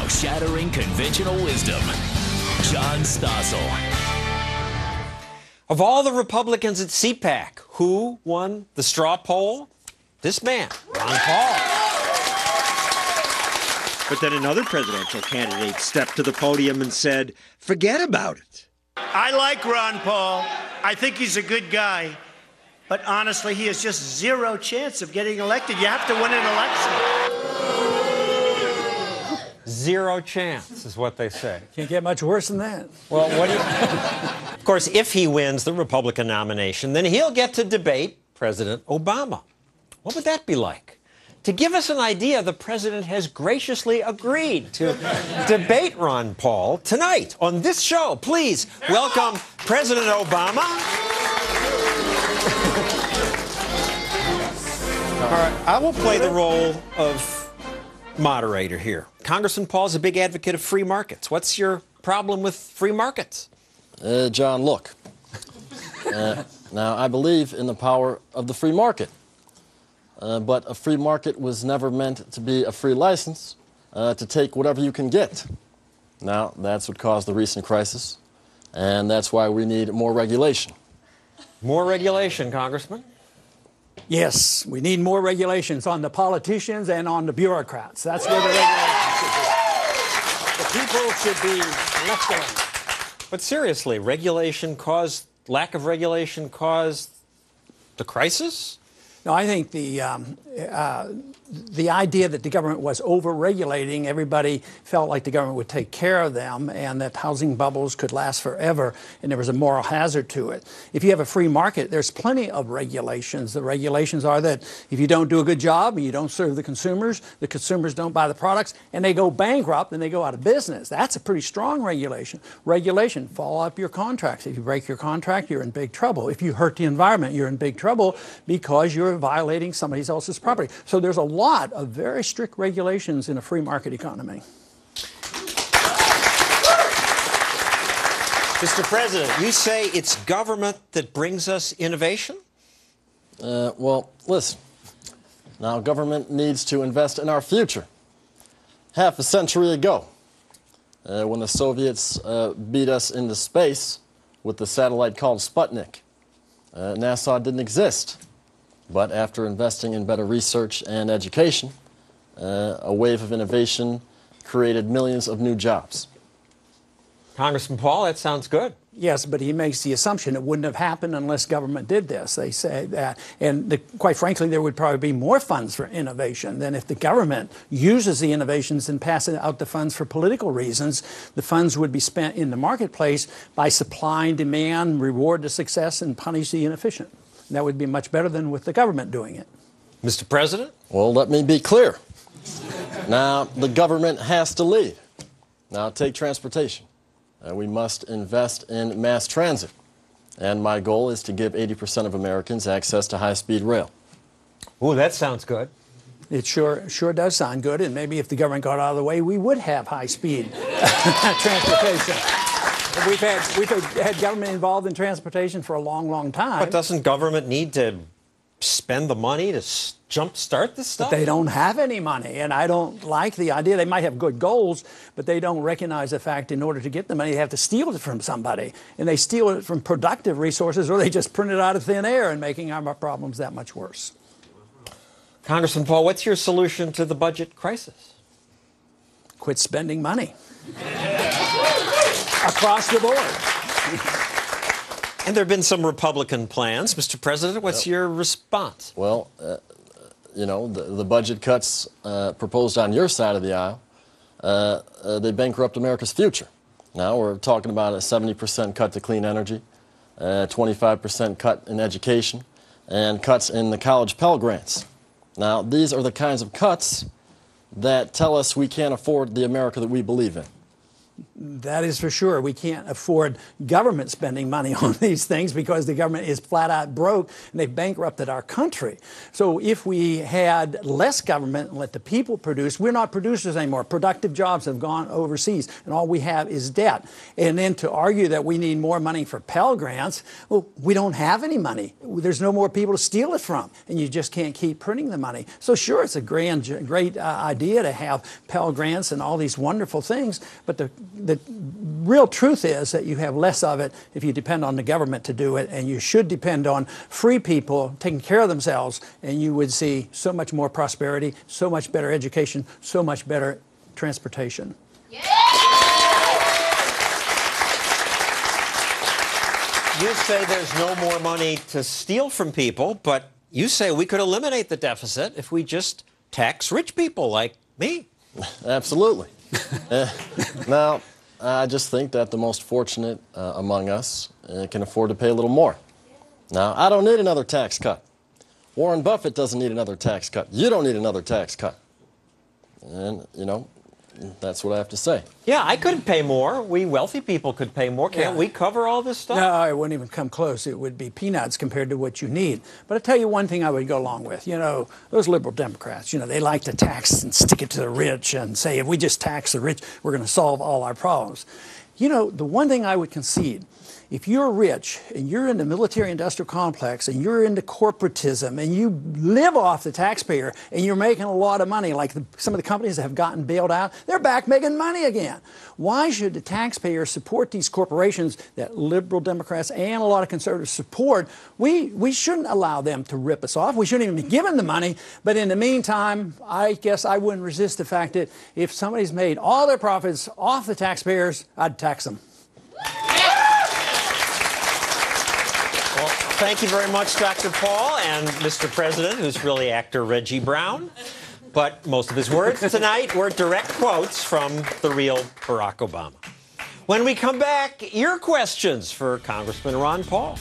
Now shattering conventional wisdom, John Stossel. Of all the Republicans at CPAC, who won the straw poll? This man, Ron Paul. But then another presidential candidate stepped to the podium and said, forget about it. I like Ron Paul. I think he's a good guy. But honestly, he has just zero chance of getting elected. You have to win an election. Zero chance is what they say. Can't get much worse than that. Well, what do you... Of course, if he wins the Republican nomination, then he'll get to debate President Obama. What would that be like? To give us an idea, the president has graciously agreed to debate Ron Paul tonight on this show. Please welcome President Obama. All right, I will play the role of moderator here. Congressman Paul's a big advocate of free markets. What's your problem with free markets? John, look. Now, I believe in the power of the free market. But a free market was never meant to be a free license to take whatever you can get. Now, that's what caused the recent crisis, and that's why we need more regulation. More regulation, Congressman? Yes, we need more regulations on the politicians and on the bureaucrats. That's where the regulations should be. The people should be left alone. But seriously, lack of regulation caused the crisis? No, I think the idea that the government was over-regulating, everybody felt like the government would take care of them and that housing bubbles could last forever, and there was a moral hazard to it. If you have a free market, there's plenty of regulations. The regulations are that if you don't do a good job and you don't serve the consumers don't buy the products, and they go bankrupt and they go out of business. That's a pretty strong regulation. Regulation, follow up your contracts. If you break your contract, you're in big trouble. If you hurt the environment, you're in big trouble because you're violating somebody else's property. So there's a lot of very strict regulations in a free market economy. Mr. President, you say it's government that brings us innovation? Well, listen. Now, government needs to invest in our future. Half a century ago, when the Soviets beat us into space with the satellite called Sputnik, NASA didn't exist. But after investing in better research and education, a wave of innovation created millions of new jobs. Congressman Paul, that sounds good. Yes, but he makes the assumption it wouldn't have happened unless government did this. They say that. And quite frankly, there would probably be more funds for innovation than if the government uses the innovations and passes out the funds for political reasons. The funds would be spent in the marketplace by supply and demand, reward the success, and punish the inefficient. That would be much better than with the government doing it. Mr. President? Well, let me be clear. Now, the government has to lead. Now, take transportation. We must invest in mass transit. And my goal is to give 80% of Americans access to high-speed rail. Ooh, that sounds good. It sure does sound good, and maybe if the government got out of the way, we would have high-speed transportation. We've had government involved in transportation for a long, long time. But doesn't government need to spend the money to jumpstart this stuff? But they don't have any money, and I don't like the idea. They might have good goals, but they don't recognize the fact in order to get the money, they have to steal it from somebody. And they steal it from productive resources, or they just print it out of thin air and making our problems that much worse. Congressman Paul, what's your solution to the budget crisis? Quit spending money. Across the board. And there have been some Republican plans. Mr. President, what's your response? Well, you know, the budget cuts proposed on your side of the aisle, they bankrupt America's future. Now we're talking about a 70% cut to clean energy, 25% cut in education, and cuts in the college Pell Grants. Now, these are the kinds of cuts that tell us we can't afford the America that we believe in. That is for sure. We can't afford government spending money on these things because the government is flat out broke and they've bankrupted our country. So if we had less government and let the people produce, we're not producers anymore. Productive jobs have gone overseas and all we have is debt. And then to argue that we need more money for Pell Grants, well, we don't have any money. There's no more people to steal it from and you just can't keep printing the money. So sure, it's a great idea to have Pell Grants and all these wonderful things, but the real truth is that you have less of it if you depend on the government to do it, and you should depend on free people taking care of themselves, and you would see so much more prosperity, so much better education, so much better transportation. You say there's no more money to steal from people, but you say we could eliminate the deficit if we just tax rich people like me. Absolutely. Now, I just think that the most fortunate among us can afford to pay a little more. Now, I don't need another tax cut. Warren Buffett doesn't need another tax cut. You don't need another tax cut. And, you know, that's what I have to say. Yeah, I could pay more. We wealthy people could pay more. Can't we cover all this stuff? No, it wouldn't even come close. It would be peanuts compared to what you need. But I'll tell you one thing I would go along with. You know, those liberal Democrats, you know, they like to tax and stick it to the rich and say, if we just tax the rich, we're going to solve all our problems. You know, the one thing I would concede, if you're rich and you're in the military-industrial complex and you're into corporatism and you live off the taxpayer and you're making a lot of money, like some of the companies that have gotten bailed out, they're back making money again. Why should the taxpayer support these corporations that liberal Democrats and a lot of conservatives support? We shouldn't allow them to rip us off. We shouldn't even be giving the money. But in the meantime, I guess I wouldn't resist the fact that if somebody's made all their profits off the taxpayers, I'd tax them. Well, thank you very much, Dr. Paul, and Mr. President, who's really actor Reggie Brown. But most of his words tonight were direct quotes from the real Barack Obama. When we come back, your questions for Congressman Ron Paul.